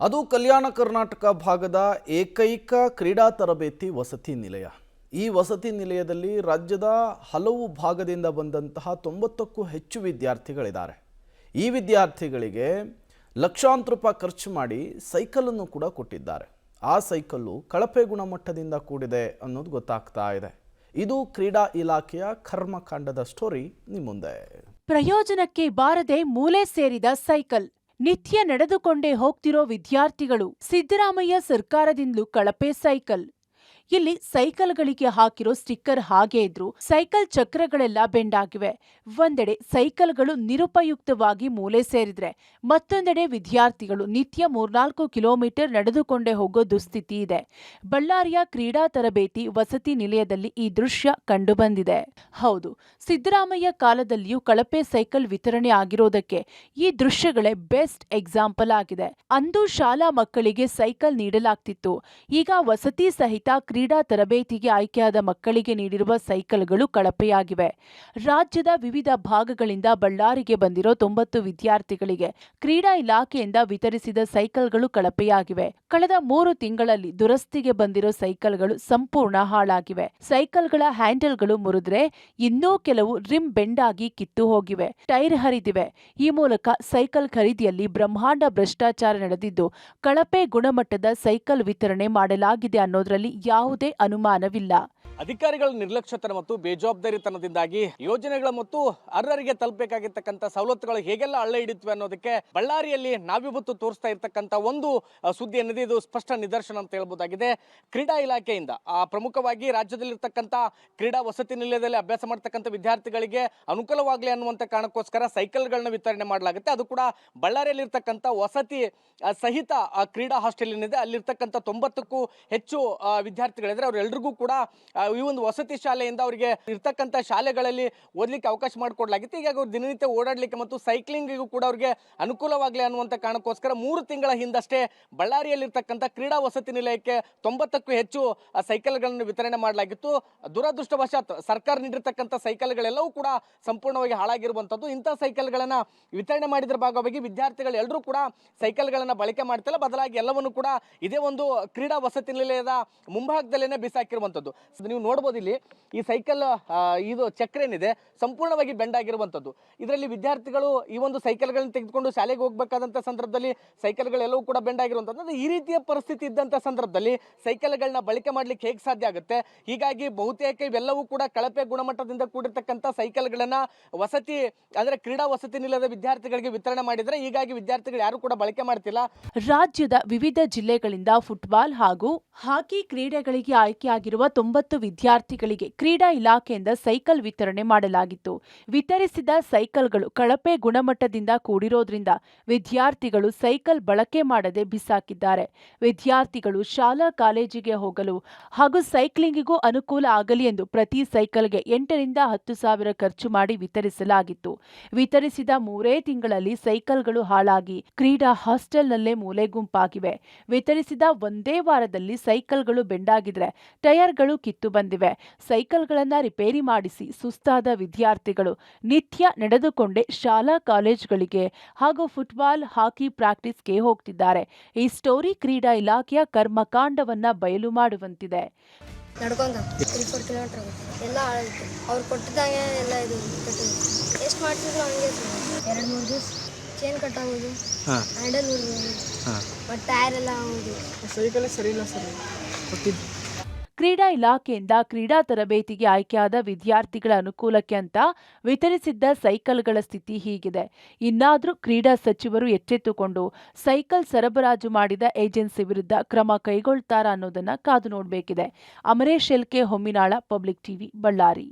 ಅದು ಕಲ್ಯಾಣ ಕರ್ನಾಟಕ ಭಾಗದ ಏಕೈಕ ಕ್ರೀಡಾ ತರಬೇತಿ ವಸತಿ ನಿಲಯ. ಈ ವಸತಿ ನಿಲಯದಲ್ಲಿ ರಾಜ್ಯದ ಹಲವು ಭಾಗದಿಂದ ಬಂದಂತಹ 90ಕ್ಕೂ ಹೆಚ್ಚು ವಿದ್ಯಾರ್ಥಿಗಳಿದ್ದಾರೆ. ಈ ವಿದ್ಯಾರ್ಥಿಗಳಿಗೆ ಲಕ್ಷಾಂತರ ರೂಪಾಯಿ ಖರ್ಚು ಮಾಡಿ ಸೈಕಲನ್ನು ಕೂಡ ಕೊಟ್ಟಿದ್ದಾರೆ. ಆ ಸೈಕಲ್ಲು ಕಳಪೆ ಗುಣಮಟ್ಟದಿಂದ ಕೂಡಿದೆ ಅನ್ನೋದು ಗೊತ್ತಾಗ್ತಾ ಇದೆ. ಇದು ಕ್ರೀಡಾ ಇಲಾಖೆಯ ಕರ್ಮಕಾಂಡದ ಸ್ಟೋರಿ ನಿಮ್ಮ ಮುಂದೆ. ಪ್ರಯೋಜನಕ್ಕೆ ಬಾರದೆ ಮೂಲೆ ಸೇರಿದ ಸೈಕಲ್. ನಿತ್ಯ ನಡೆದುಕೊಂಡೇ ಹೋಗ್ತಿರೋ ವಿದ್ಯಾರ್ಥಿಗಳು. ಸಿದ್ದರಾಮಯ್ಯ ಸರ್ಕಾರದಿಂದಲೂ ಕಳಪೆ ಸೈಕಲ್. ಇಲ್ಲಿ ಸೈಕಲ್ಗಳಿಗೆ ಹಾಕಿರೋ ಸ್ಟಿಕ್ಕರ್ ಹಾಗೆ ಇದ್ರು ಸೈಕಲ್ ಚಕ್ರಗಳೆಲ್ಲ ಬೆಂಡಾಗಿವೆ. ಒಂದೆಡೆ ಸೈಕಲ್ಗಳು ನಿರುಪಯುಕ್ತವಾಗಿ ಮೂಲೆ ಸೇರಿದ್ರೆ, ಮತ್ತೊಂದೆಡೆ ವಿದ್ಯಾರ್ಥಿಗಳು ನಿತ್ಯ 3-4 ಕಿಲೋಮೀಟರ್ ನಡೆದುಕೊಂಡೇ ಹೋಗೋ ದುಸ್ಥಿತಿ ಇದೆ. ಬಳ್ಳಾರಿಯ ಕ್ರೀಡಾ ತರಬೇತಿ ವಸತಿ ನಿಲಯದಲ್ಲಿ ಈ ದೃಶ್ಯ ಕಂಡುಬಂದಿದೆ. ಹೌದು, ಸಿದ್ದರಾಮಯ್ಯ ಕಾಲದಲ್ಲಿಯೂ ಕಳಪೆ ಸೈಕಲ್ ವಿತರಣೆ ಆಗಿರೋದಕ್ಕೆ ಈ ದೃಶ್ಯಗಳೇ ಬೆಸ್ಟ್ ಎಕ್ಸಾಂಪಲ್ ಆಗಿದೆ. ಅಂದು ಶಾಲಾ ಮಕ್ಕಳಿಗೆ ಸೈಕಲ್ ನೀಡಲಾಗ್ತಿತ್ತು. ಈಗ ವಸತಿ ಸಹಿತ ಕ್ರೀಡಾ ತರಬೇತಿಗೆ ಆಯ್ಕೆಯಾದ ಮಕ್ಕಳಿಗೆ ನೀಡಿರುವ ಸೈಕಲ್ಗಳು ಕಳಪೆಯಾಗಿವೆ. ರಾಜ್ಯದ ವಿವಿಧ ಭಾಗಗಳಿಂದ ಬಳ್ಳಾರಿಗೆ ಬಂದಿರೋ 90 ವಿದ್ಯಾರ್ಥಿಗಳಿಗೆ ಕ್ರೀಡಾ ಇಲಾಖೆಯಿಂದ ವಿತರಿಸಿದ ಸೈಕಲ್ಗಳು ಕಳಪೆಯಾಗಿವೆ. ಕಳೆದ 3 ತಿಂಗಳಲ್ಲಿ ದುರಸ್ತಿಗೆ ಬಂದಿರೋ ಸೈಕಲ್ಗಳು ಸಂಪೂರ್ಣ ಹಾಳಾಗಿವೆ. ಸೈಕಲ್ಗಳ ಹ್ಯಾಂಡಲ್ಗಳು ಮುರಿದ್ರೆ, ಇನ್ನೂ ಕೆಲವು ರಿಮ್ ಬೆಂಡಾಗಿ ಕಿತ್ತು ಹೋಗಿವೆ, ಟೈರ್ ಹರಿದಿವೆ. ಈ ಮೂಲಕ ಸೈಕಲ್ ಖರೀದಿಯಲ್ಲಿ ಬ್ರಹ್ಮಾಂಡ ಭ್ರಷ್ಟಾಚಾರ ನಡೆದಿದ್ದು, ಕಳಪೆ ಗುಣಮಟ್ಟದ ಸೈಕಲ್ ವಿತರಣೆ ಮಾಡಲಾಗಿದೆ ಅನ್ನೋದ್ರಲ್ಲಿ ಯಾವುದೇ ಅನುಮಾನವಿಲ್ಲ. ಅಧಿಕಾರಿಗಳ ನಿರ್ಲಕ್ಷ್ಯತನ ಮತ್ತು ಬೇಜವಾಬ್ದಾರಿತನದಿಂದಾಗಿ ಯೋಜನೆಗಳ ಮತ್ತು ಅರ್ಹರಿಗೆ ತಲುಪಬೇಕಾಗಿರ್ತಕ್ಕಂಥ ಸವಲತ್ತುಗಳು ಹೇಗೆಲ್ಲ ಹಳ್ಳ ಹಿಡಿತ್ವೆ ಅನ್ನೋದಕ್ಕೆ ಬಳ್ಳಾರಿಯಲ್ಲಿ ನಾವಿವತ್ತು ತೋರಿಸ್ತಾ ಇರ್ತಕ್ಕಂಥ ಒಂದು ಸುದ್ದಿ ಅನ್ನೋದು ಇದು ಸ್ಪಷ್ಟ ನಿದರ್ಶನ ಅಂತ ಹೇಳ್ಬೋದಾಗಿದೆ. ಕ್ರೀಡಾ ಇಲಾಖೆಯಿಂದ ಪ್ರಮುಖವಾಗಿ ರಾಜ್ಯದಲ್ಲಿರ್ತಕ್ಕಂಥ ಕ್ರೀಡಾ ವಸತಿ ನಿಲಯದಲ್ಲಿ ಅಭ್ಯಾಸ ಮಾಡ್ತಕ್ಕಂಥ ವಿದ್ಯಾರ್ಥಿಗಳಿಗೆ ಅನುಕೂಲವಾಗಲಿ ಅನ್ನುವಂಥ ಕಾರಣಕ್ಕೋಸ್ಕರ ಸೈಕಲ್ಗಳನ್ನ ವಿತರಣೆ ಮಾಡಲಾಗುತ್ತೆ. ಅದು ಕೂಡ ಬಳ್ಳಾರಿಯಲ್ಲಿರ್ತಕ್ಕಂಥ ವಸತಿ ಸಹಿತ ಕ್ರೀಡಾ ಹಾಸ್ಟೆಲ್ ಏನಿದೆ ಅಲ್ಲಿರ್ತಕ್ಕಂಥ 90ಕ್ಕೂ ಹೆಚ್ಚು ವಿದ್ಯಾರ್ಥಿಗಳಿದ್ರೆ ಅವರೆಲ್ಲರಿಗೂ ಕೂಡ ಈ ಒಂದು ವಸತಿ ಶಾಲೆಯಿಂದ ಅವರಿಗೆ ಇರ್ತಕ್ಕಂಥ ಶಾಲೆಗಳಲ್ಲಿ ಓದಲಿಕ್ಕೆ ಅವಕಾಶ ಮಾಡಿಕೊಡ್ಲಾಗಿತ್ತು. ಹೀಗಾಗಿ ಅವ್ರು ದಿನನಿತ್ಯ ಓಡಾಡಲಿಕ್ಕೆ ಮತ್ತು ಸೈಕ್ಲಿಂಗಿಗೂ ಕೂಡ ಅವ್ರಿಗೆ ಅನುಕೂಲವಾಗಲಿ ಅನ್ನುವಂಥ ಕಾರಣಕ್ಕೋಸ್ಕರ 3 ತಿಂಗಳ ಹಿಂದಷ್ಟೇ ಬಳ್ಳಾರಿಯಲ್ಲಿರ್ತಕ್ಕಂಥ ಕ್ರೀಡಾ ವಸತಿ ನಿಲಯಕ್ಕೆ 90ಕ್ಕೂ ಹೆಚ್ಚು ಸೈಕಲ್ಗಳನ್ನು ವಿತರಣೆ ಮಾಡಲಾಗಿತ್ತು. ದುರದೃಷ್ಟವಶಾತ್ ಸರ್ಕಾರ ನೀಡಿರ್ತಕ್ಕಂಥ ಸೈಕಲ್ಗಳೆಲ್ಲವೂ ಕೂಡ ಸಂಪೂರ್ಣವಾಗಿ ಹಾಳಾಗಿರುವಂಥದ್ದು. ಇಂಥ ಸೈಕಲ್ಗಳನ್ನು ವಿತರಣೆ ಮಾಡಿದ್ರ ಭಾಗವಾಗಿ ವಿದ್ಯಾರ್ಥಿಗಳು ಎಲ್ಲರೂ ಕೂಡ ಸೈಕಲ್ಗಳನ್ನು ಬಳಕೆ ಮಾಡ್ತಿಲ್ಲ, ಬದಲಾಗಿ ಎಲ್ಲವನ್ನು ಕೂಡ ಇದೇ ಒಂದು ಕ್ರೀಡಾ ವಸತಿ ನಿಲಯದ ಮುಂಭಾಗದಲ್ಲೇನೆ ಬಿಸಾಕಿರುವಂಥದ್ದು. ನೀವು ನೋಡ್ಬೋದು, ಇಲ್ಲಿ ಈ ಸೈಕಲ್ ಇದು ಚಕ್ರ ಏನಿದೆ ಸಂಪೂರ್ಣವಾಗಿ ಬೆಂಡಾಗಿರುವಂಥದ್ದು. ಇದರಲ್ಲಿ ವಿದ್ಯಾರ್ಥಿಗಳು ಈ ಒಂದು ಸೈಕಲ್ಗಳನ್ನು ತೆಗೆದುಕೊಂಡು ಶಾಲೆಗೆ ಹೋಗಬೇಕಾದಂಥ ಸಂದರ್ಭದಲ್ಲಿ ಸೈಕಲ್ಗಳೆಲ್ಲವೂ ಕೂಡ ಬೆಂಡಾಗಿರುವಂಥದ್ದು. ಈ ರೀತಿಯ ಪರಿಸ್ಥಿತಿ ಇದ್ದಂಥ ಸಂದರ್ಭದಲ್ಲಿ ಸೈಕಲ್ಗಳನ್ನ ಬಳಕೆ ಮಾಡ್ಲಿಕ್ಕೆ ಹೇಗೆ ಸಾಧ್ಯ ಆಗುತ್ತೆ? ಹೀಗಾಗಿ ಬಹುತೇಕ ಇವೆಲ್ಲವೂ ಕೂಡ ಕಳಪೆ ಗುಣಮಟ್ಟದಿಂದ ಕೂಡಿರ್ತಕ್ಕಂಥ ಸೈಕಲ್ಗಳನ್ನ ವಸತಿ ಅಂದ್ರೆ ಕ್ರೀಡಾ ವಸತಿ ನಿಲಯದ ವಿದ್ಯಾರ್ಥಿಗಳಿಗೆ ವಿತರಣೆ ಮಾಡಿದ್ರೆ, ಹೀಗಾಗಿ ವಿದ್ಯಾರ್ಥಿಗಳು ಯಾರು ಕೂಡ ಬಳಕೆ ಮಾಡ್ತಿಲ್ಲ. ರಾಜ್ಯದ ವಿವಿಧ ಜಿಲ್ಲೆಗಳಿಂದ ಫುಟ್ಬಾಲ್ ಹಾಗೂ ಹಾಕಿ ಕ್ರೀಡೆಗಳಿಗೆ ಆಯ್ಕೆಯಾಗಿರುವ 90 ವಿದ್ಯಾರ್ಥಿಗಳಿಗೆ ಕ್ರೀಡಾ ಇಲಾಖೆಯಿಂದ ಸೈಕಲ್ ವಿತರಣೆ ಮಾಡಲಾಗಿತ್ತು. ವಿತರಿಸಿದ ಸೈಕಲ್ಗಳು ಕಳಪೆ ಗುಣಮಟ್ಟದಿಂದ ಕೂಡಿರೋದ್ರಿಂದ ವಿದ್ಯಾರ್ಥಿಗಳು ಸೈಕಲ್ ಬಳಕೆ ಮಾಡದೆ ಬಿಸಾಕಿದ್ದಾರೆ. ವಿದ್ಯಾರ್ಥಿಗಳು ಶಾಲಾ ಕಾಲೇಜಿಗೆ ಹೋಗಲು ಹಾಗೂ ಸೈಕ್ಲಿಂಗಿಗೂ ಅನುಕೂಲ ಆಗಲಿ ಎಂದು ಪ್ರತಿ ಸೈಕಲ್ಗೆ 8 ರಿಂದ 10 ಸಾವಿರ ಖರ್ಚು ಮಾಡಿ ವಿತರಿಸಲಾಗಿತ್ತು. ವಿತರಿಸಿದ 3 ತಿಂಗಳಲ್ಲಿ ಸೈಕಲ್ಗಳು ಹಾಳಾಗಿ ಕ್ರೀಡಾ ಹಾಸ್ಟೆಲ್ನಲ್ಲೇ ಮೂಲೆಗುಂಪಾಗಿವೆ. ವಿತರಿಸಿದ ಒಂದೇ ವಾರದಲ್ಲಿ ಸೈಕಲ್ಗಳು ಬೆಂಡಾಗಿದ್ರೆ, ಟೈರ್ಗಳು ಕಿತ್ತು ಬಂದಿವೆ. ಸೈಕಲ್ಗಳನ್ನ ರಿಪೇರಿ ಮಾಡಿಸಿ ಸುಸ್ತಾದ ವಿದ್ಯಾರ್ಥಿಗಳು ನಿತ್ಯ ನಡೆದುಕೊಂಡೇ ಶಾಲಾ ಕಾಲೇಜುಗಳಿಗೆ ಹಾಗೂ ಫುಟ್ಬಾಲ್ ಹಾಕಿ ಪ್ರಾಕ್ಟೀಸ್ಗೆ ಹೋಗ್ತಿದ್ದಾರೆ. ಈ ಸ್ಟೋರಿ ಕ್ರೀಡಾ ಇಲಾಖೆಯ ಕರ್ಮಕಾಂಡವನ್ನ ಬಯಲು ಮಾಡುವಂತಿದೆ. ನಡ್ಕೊಂಡ 3-4 ಕಿಲೋಮೀಟರ್ ಎಲ್ಲ ಅವ್ರು ಕೊಟ್ಟಿದ್ದಾಗೆ ಎಲ್ಲ ಇದು ಎಷ್ಟು ಮಾಡ್ತಿದ್ರು ಹಂಗೆ 2-3 ದಿವಸ ಚೇನ್ ಕಟ್ಟಾಗೋದು, ಹ್ಯಾಂಡಲ್ ಉಳಿದು, ಮತ್ತು ಟೈರ್ ಎಲ್ಲ ಆಗೋದು. ಸೈಕಲ್ ಸರಿ ಇಲ್ಲ ಸರ್ ಕೊಟ್ಟಿದ್ದು. ಕ್ರೀಡಾ ಇಲಾಖೆಯಿಂದ ಕ್ರೀಡಾ ತರಬೇತಿಗೆ ಆಯ್ಕೆಯಾದ ವಿದ್ಯಾರ್ಥಿಗಳ ಅನುಕೂಲಕ್ಕೆ ಅಂತ ವಿತರಿಸಿದ್ದ ಸೈಕಲ್ಗಳ ಸ್ಥಿತಿ ಹೀಗಿದೆ. ಇನ್ನಾದರೂ ಕ್ರೀಡಾ ಸಚಿವರು ಎಚ್ಚೆತ್ತುಕೊಂಡು ಸೈಕಲ್ ಸರಬರಾಜು ಮಾಡಿದ ಏಜೆನ್ಸಿ ವಿರುದ್ಧ ಕ್ರಮ ಕೈಗೊಳ್ತಾರಾ ಅನ್ನೋದನ್ನ ಕಾದು ನೋಡಬೇಕಿದೆ. Amaresh L K, Homminal, public TV, Ballari.